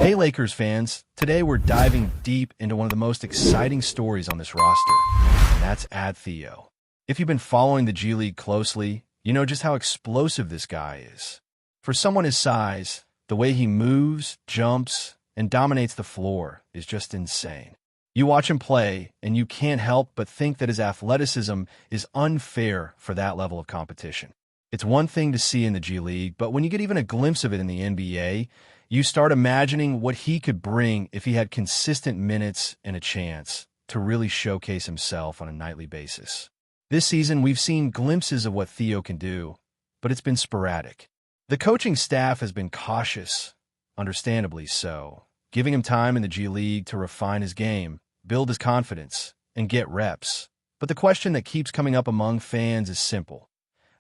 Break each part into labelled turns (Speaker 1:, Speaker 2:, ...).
Speaker 1: Hey Lakers fans, today we're diving deep into one of the most exciting stories on this roster, and that's Theo. If you've been following the G League closely, you know just how explosive this guy is. For someone his size, the way he moves, jumps, and dominates the floor is just insane. You watch him play, and you can't help but think that his athleticism is unfair for that level of competition. It's one thing to see in the G League, but when you get even a glimpse of it in the NBA, you start imagining what he could bring if he had consistent minutes and a chance to really showcase himself on a nightly basis. This season, we've seen glimpses of what Theo can do, but it's been sporadic. The coaching staff has been cautious, understandably so, giving him time in the G League to refine his game, build his confidence, and get reps. But the question that keeps coming up among fans is simple.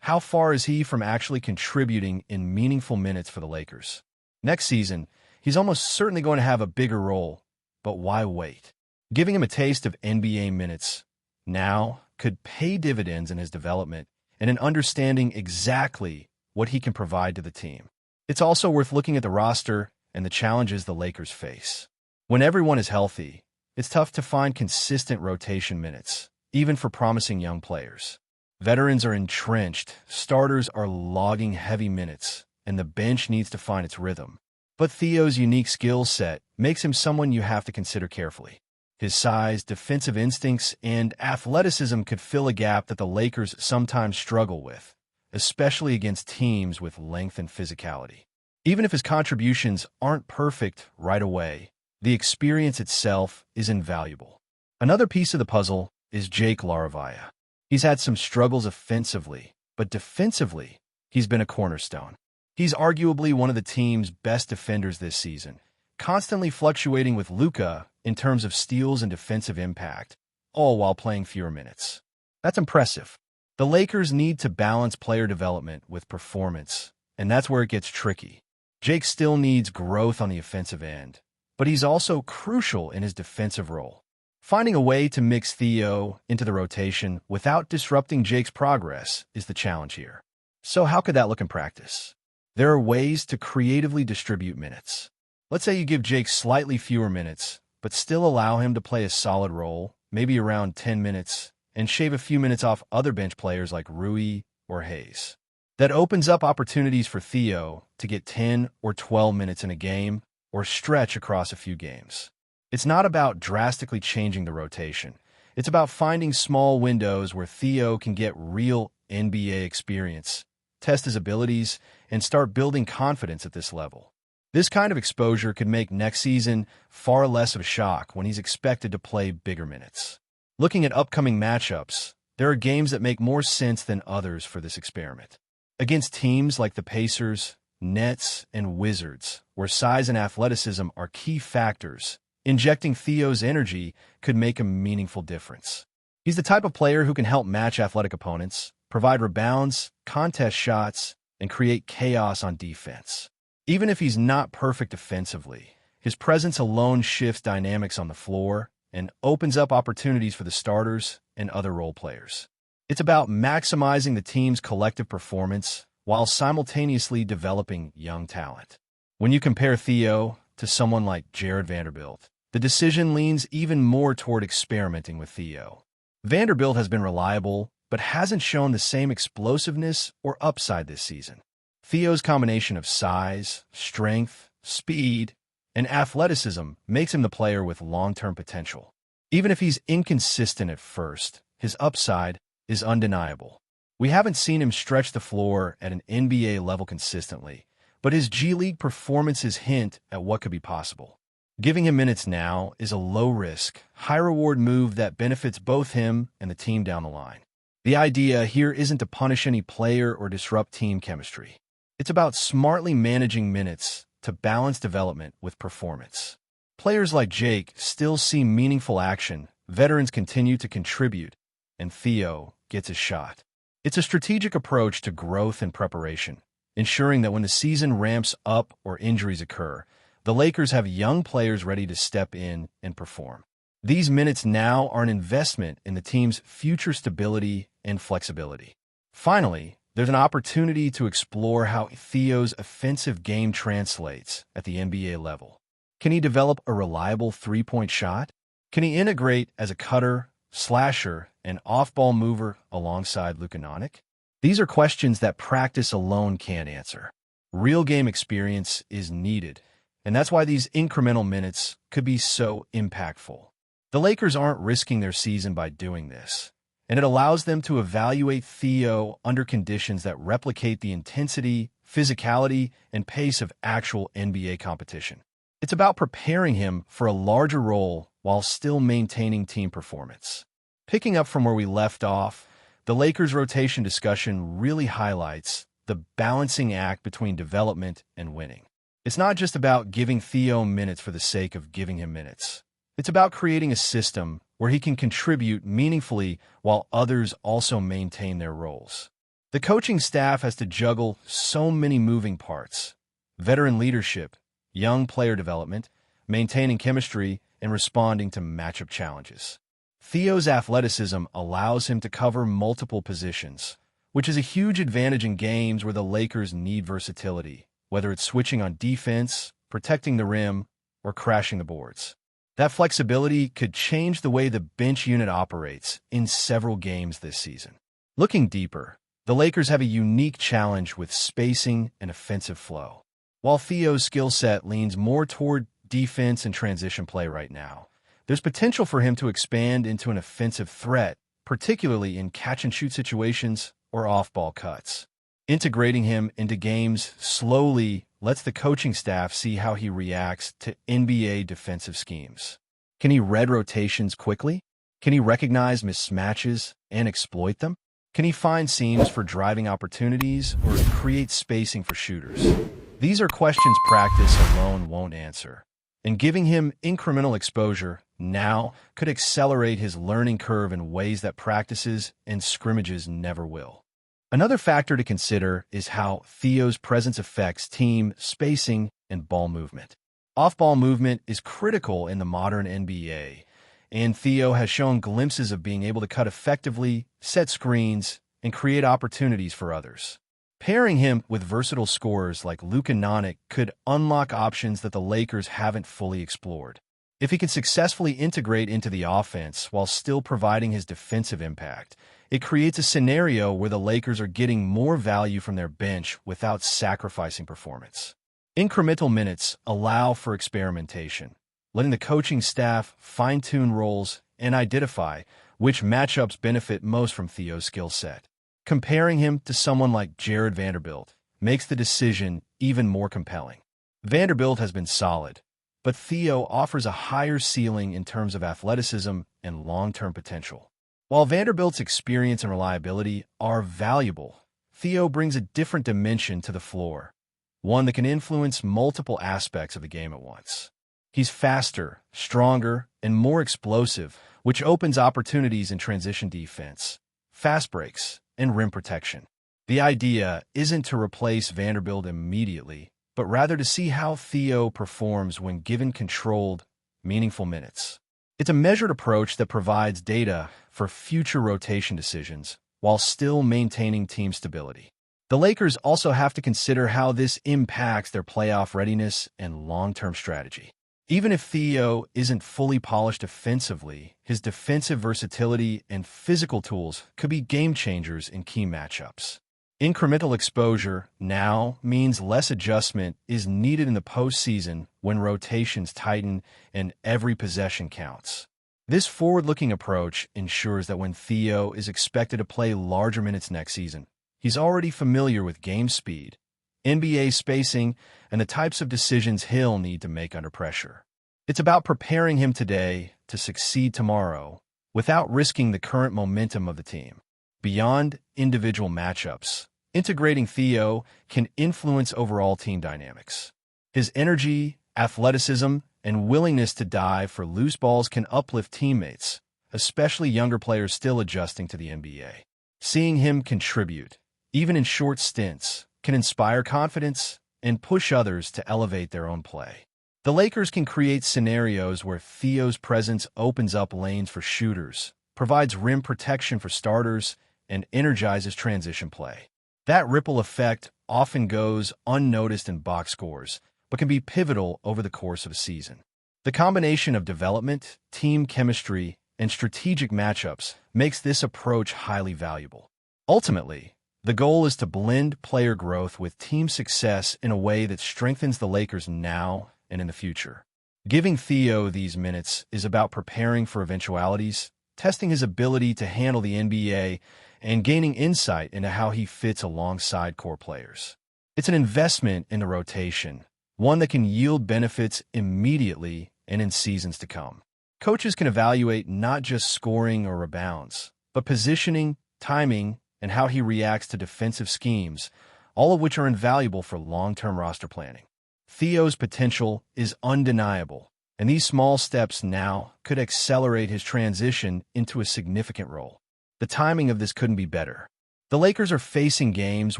Speaker 1: How far is he from actually contributing in meaningful minutes for the Lakers? Next season, he's almost certainly going to have a bigger role, but why wait? Giving him a taste of NBA minutes now could pay dividends in his development and in understanding exactly what he can provide to the team. It's also worth looking at the roster and the challenges the Lakers face. When everyone is healthy, it's tough to find consistent rotation minutes, even for promising young players. Veterans are entrenched, starters are logging heavy minutes, and the bench needs to find its rhythm. But Theo's unique skill set makes him someone you have to consider carefully. His size, defensive instincts, and athleticism could fill a gap that the Lakers sometimes struggle with, especially against teams with length and physicality. Even if his contributions aren't perfect right away, the experience itself is invaluable. Another piece of the puzzle is Jake LaRavia. He's had some struggles offensively, but defensively, he's been a cornerstone. He's arguably one of the team's best defenders this season, constantly fluctuating with LUKA in terms of steals and defensive impact, all while playing fewer minutes. That's impressive. The Lakers need to balance player development with performance, and that's where it gets tricky. Jake still needs growth on the offensive end, but he's also crucial in his defensive role. Finding a way to mix Theo into the rotation without disrupting Jake's progress is the challenge here. So how could that look in practice? There are ways to creatively distribute minutes. Let's say you give Jake slightly fewer minutes, but still allow him to play a solid role, maybe around 10 minutes, and shave a few minutes off other bench players like Rui or Hayes. That opens up opportunities for Theo to get 10 or 12 minutes in a game or stretch across a few games. It's not about drastically changing the rotation. It's about finding small windows where Theo can get real NBA experience, test his abilities, and start building confidence at this level. This kind of exposure could make next season far less of a shock when he's expected to play bigger minutes. Looking at upcoming matchups, there are games that make more sense than others for this experiment. Against teams like the Pacers, Nets, and Wizards, where size and athleticism are key factors, injecting Theo's energy could make a meaningful difference. He's the type of player who can help match athletic opponents, provide rebounds, contest shots, and create chaos on defense. Even if he's not perfect defensively, his presence alone shifts dynamics on the floor and opens up opportunities for the starters and other role players. It's about maximizing the team's collective performance while simultaneously developing young talent. When you compare Theo to someone like Jared Vanderbilt, the decision leans even more toward experimenting with Theo. Vanderbilt has been reliable, but hasn't shown the same explosiveness or upside this season. Theo's combination of size, strength, speed, and athleticism makes him the player with long-term potential. Even if he's inconsistent at first, his upside is undeniable. We haven't seen him stretch the floor at an NBA level consistently, but his G League performances hint at what could be possible. Giving him minutes now is a low-risk, high-reward move that benefits both him and the team down the line. The idea here isn't to punish any player or disrupt team chemistry. It's about smartly managing minutes to balance development with performance. Players like Jake still see meaningful action, veterans continue to contribute, and Theo gets his shot. It's a strategic approach to growth and preparation, ensuring that when the season ramps up or injuries occur, the Lakers have young players ready to step in and perform. These minutes now are an investment in the team's future stability and flexibility. Finally, there's an opportunity to explore how Theo's offensive game translates at the NBA level. Can he develop a reliable three-point shot? Can he integrate as a cutter, slasher, and off-ball mover alongside LUKA SUSPENDED? These are questions that practice alone can't answer. Real game experience is needed, and that's why these incremental minutes could be so impactful. The Lakers aren't risking their season by doing this, and it allows them to evaluate Theo under conditions that replicate the intensity, physicality, and pace of actual NBA competition. It's about preparing him for a larger role while still maintaining team performance. Picking up from where we left off, the Lakers' rotation discussion really highlights the balancing act between development and winning. It's not just about giving Theo minutes for the sake of giving him minutes. It's about creating a system where he can contribute meaningfully while others also maintain their roles. The coaching staff has to juggle so many moving parts: veteran leadership, young player development, maintaining chemistry, and responding to matchup challenges. Theo's athleticism allows him to cover multiple positions, which is a huge advantage in games where the Lakers need versatility, whether it's switching on defense, protecting the rim, or crashing the boards. That flexibility could change the way the bench unit operates in several games this season. Looking deeper, the Lakers have a unique challenge with spacing and offensive flow. While Theo's skill set leans more toward defense and transition play right now, there's potential for him to expand into an offensive threat, particularly in catch-and-shoot situations or off-ball cuts. Integrating him into games slowly lets the coaching staff see how he reacts to NBA defensive schemes. Can he read rotations quickly? Can he recognize mismatches and exploit them? Can he find seams for driving opportunities or create spacing for shooters? These are questions practice alone won't answer, and giving him incremental exposure now could accelerate his learning curve in ways that practices and scrimmages never will. Another factor to consider is how Theo's presence affects team spacing and ball movement. Off-ball movement is critical in the modern NBA, and Theo has shown glimpses of being able to cut effectively, set screens, and create opportunities for others. Pairing him with versatile scorers like LUKA SUSPENDED could unlock options that the Lakers haven't fully explored. If he can successfully integrate into the offense while still providing his defensive impact, it creates a scenario where the Lakers are getting more value from their bench without sacrificing performance. Incremental minutes allow for experimentation, letting the coaching staff fine-tune roles and identify which matchups benefit most from Theo's skill set. Comparing him to someone like Jared Vanderbilt makes the decision even more compelling. Vanderbilt has been solid, but Theo offers a higher ceiling in terms of athleticism and long-term potential. While Vanderbilt's experience and reliability are valuable, Theo brings a different dimension to the floor, one that can influence multiple aspects of the game at once. He's faster, stronger, and more explosive, which opens opportunities in transition defense, fast breaks, and rim protection. The idea isn't to replace Vanderbilt immediately, but rather to see how Theo performs when given controlled, meaningful minutes. It's a measured approach that provides data for future rotation decisions while still maintaining team stability. The Lakers also have to consider how this impacts their playoff readiness and long-term strategy. Even if Theo isn't fully polished offensively, his defensive versatility and physical tools could be game changers in key matchups. Incremental exposure now means less adjustment is needed in the postseason when rotations tighten and every possession counts. This forward-looking approach ensures that when Theo is expected to play larger minutes next season, he's already familiar with game speed, NBA spacing, and the types of decisions he'll need to make under pressure. It's about preparing him today to succeed tomorrow without risking the current momentum of the team. Beyond individual matchups, integrating Theo can influence overall team dynamics. His energy, athleticism, and willingness to dive for loose balls can uplift teammates, especially younger players still adjusting to the NBA. Seeing him contribute, even in short stints, can inspire confidence and push others to elevate their own play. The Lakers can create scenarios where Theo's presence opens up lanes for shooters, provides rim protection for starters, and energizes transition play. That ripple effect often goes unnoticed in box scores, but can be pivotal over the course of a season. The combination of development, team chemistry, and strategic matchups makes this approach highly valuable. Ultimately, the goal is to blend player growth with team success in a way that strengthens the Lakers now and in the future. Giving Theo these minutes is about preparing for eventualities, testing his ability to handle the NBA, and gaining insight into how he fits alongside core players. It's an investment in the rotation, one that can yield benefits immediately and in seasons to come. Coaches can evaluate not just scoring or rebounds, but positioning, timing, and how he reacts to defensive schemes, all of which are invaluable for long-term roster planning. Theo's potential is undeniable, and these small steps now could accelerate his transition into a significant role. The timing of this couldn't be better. The Lakers are facing games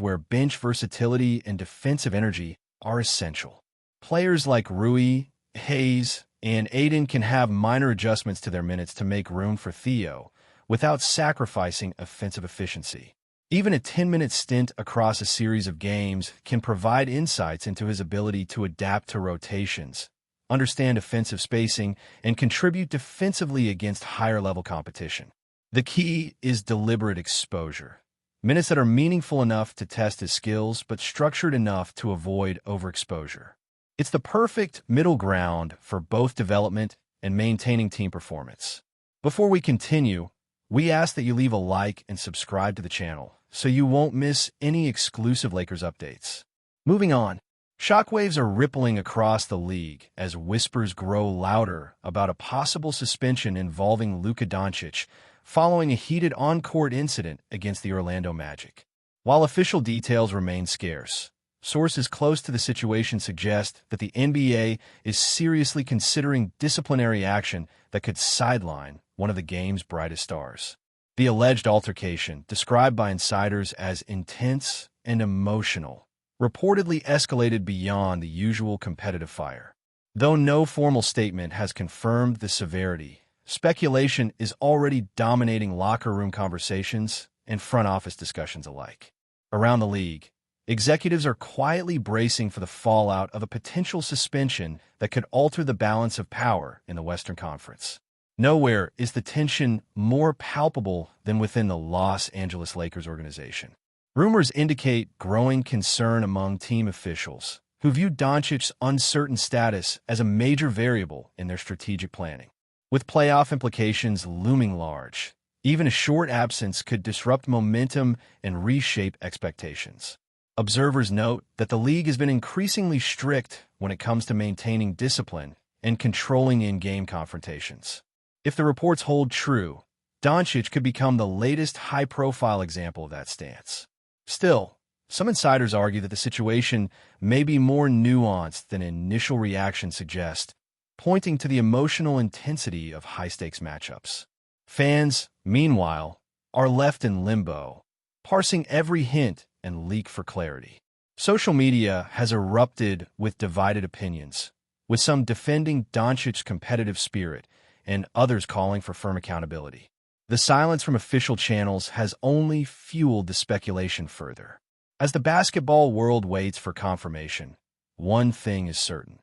Speaker 1: where bench versatility and defensive energy are essential. Players like Rui, Hayes, and Aiden can have minor adjustments to their minutes to make room for Theo without sacrificing offensive efficiency. Even a 10-minute stint across a series of games can provide insights into his ability to adapt to rotations, understand offensive spacing, and contribute defensively against higher-level competition. The key is deliberate exposure. Minutes that are meaningful enough to test his skills, but structured enough to avoid overexposure. It's the perfect middle ground for both development and maintaining team performance. Before we continue, we ask that you leave a like and subscribe to the channel so you won't miss any exclusive Lakers updates. Moving on, shockwaves are rippling across the league as whispers grow louder about a possible suspension involving LUKA DONČIĆ following a heated on-court incident against the Orlando Magic. While official details remain scarce, sources close to the situation suggest that the NBA is seriously considering disciplinary action that could sideline one of the game's brightest stars. The alleged altercation, described by insiders as intense and emotional, reportedly escalated beyond the usual competitive fire. Though no formal statement has confirmed the severity, speculation is already dominating locker room conversations and front office discussions alike. Around the league, executives are quietly bracing for the fallout of a potential suspension that could alter the balance of power in the Western Conference. Nowhere is the tension more palpable than within the Los Angeles Lakers organization. Rumors indicate growing concern among team officials, who view Doncic's uncertain status as a major variable in their strategic planning. With playoff implications looming large, even a short absence could disrupt momentum and reshape expectations. Observers note that the league has been increasingly strict when it comes to maintaining discipline and controlling in-game confrontations. If the reports hold true, Doncic could become the latest high-profile example of that stance. Still, some insiders argue that the situation may be more nuanced than initial reactions suggest, pointing to the emotional intensity of high-stakes matchups. Fans, meanwhile, are left in limbo, parsing every hint and leak for clarity. Social media has erupted with divided opinions, with some defending Doncic's competitive spirit and others calling for firm accountability. The silence from official channels has only fueled the speculation further. As the basketball world waits for confirmation, one thing is certain.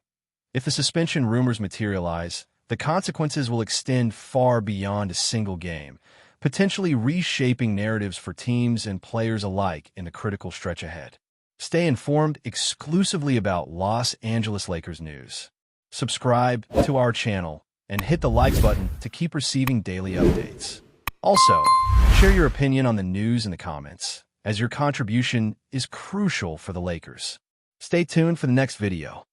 Speaker 1: If the suspension rumors materialize, the consequences will extend far beyond a single game, potentially reshaping narratives for teams and players alike in the critical stretch ahead. Stay informed exclusively about Los Angeles Lakers news. Subscribe to our channel and hit the like button to keep receiving daily updates. Also, share your opinion on the news in the comments, as your contribution is crucial for the Lakers. Stay tuned for the next video.